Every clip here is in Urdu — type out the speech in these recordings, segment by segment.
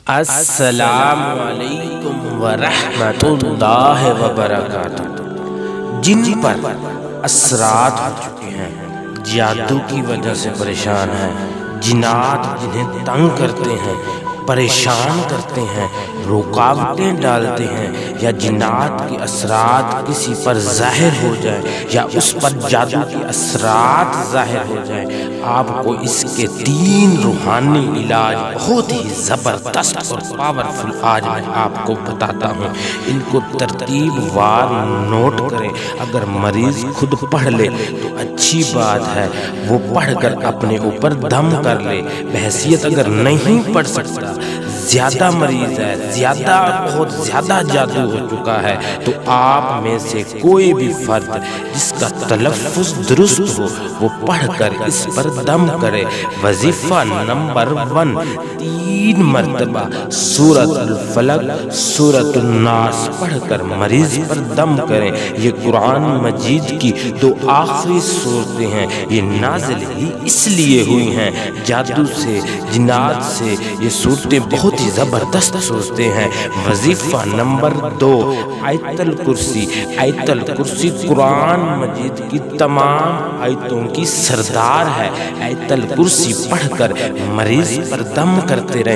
السلام علیکم ورحمۃ اللہ وبرکاتہ۔ جن پر اثرات ہو چکے ہیں، جادو کی وجہ سے پریشان ہیں، جنات جنہیں تنگ کرتے ہیں، پریشان کرتے ہیں، رکاوٹیں ڈالتے ہیں، یا جنات کے اثرات کسی پر ظاہر ہو جائے یا اس پر جادو کے اثرات ظاہر ہو جائیں، آپ کو اس کے 3 روحانی علاج بہت ہی زبردست اور پاورفل آج میں آپ کو بتاتا ہوں۔ ان کو ترتیب وار نوٹ کریں۔ اگر مریض خود پڑھ لے تو اچھی بات ہے، وہ پڑھ کر اپنے اوپر دم کر لے۔ بحیثیت اگر نہیں پڑھ سکتا، زیادہ مریض ہے، بہت زیادہ جادو ہو چکا ہے، تو آپ میں سے کوئی بھی فرد جس کا تلفظ درست ہو وہ پڑھ کر اس پر دم کرے۔ وظیفہ نمبر 1، 3 مرتبہ سورۃ الفلق، سورۃ الناس پڑھ کر مریض پر دم کریں۔ یہ قرآن مجید کی 2 آخری صورتیں ہیں۔ یہ نازل ہی اس لیے ہوئی ہیں، جادو سے، جنات سے یہ صورتیں بہت ہی زبردست صورتیں ہیں۔ وظیفہ نمبر 2، آیت الکرسی۔ آیت الکرسی قرآن مجید کی تمام آیتوں کی سردار ہے۔ آیت الکرسی پڑھ کر مریض پر دم کرتے رہیں۔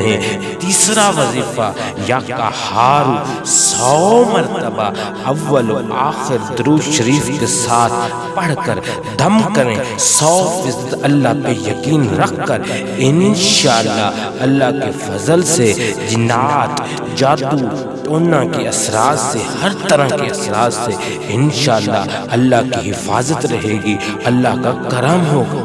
تیسرا وظیفہ، یا قہار 100 مرتبہ اول و آخر درود شریف کے ساتھ پڑھ کر دم کریں۔ 100% اللہ پہ یقین رکھ کر انشاءاللہ اللہ کے فضل سے جنات، جادو ٹونا کے اثرات سے، ہر طرح کے اثرات سے انشاءاللہ اللہ کی حفاظت رہے گی، اللہ کا کرم ہوگا۔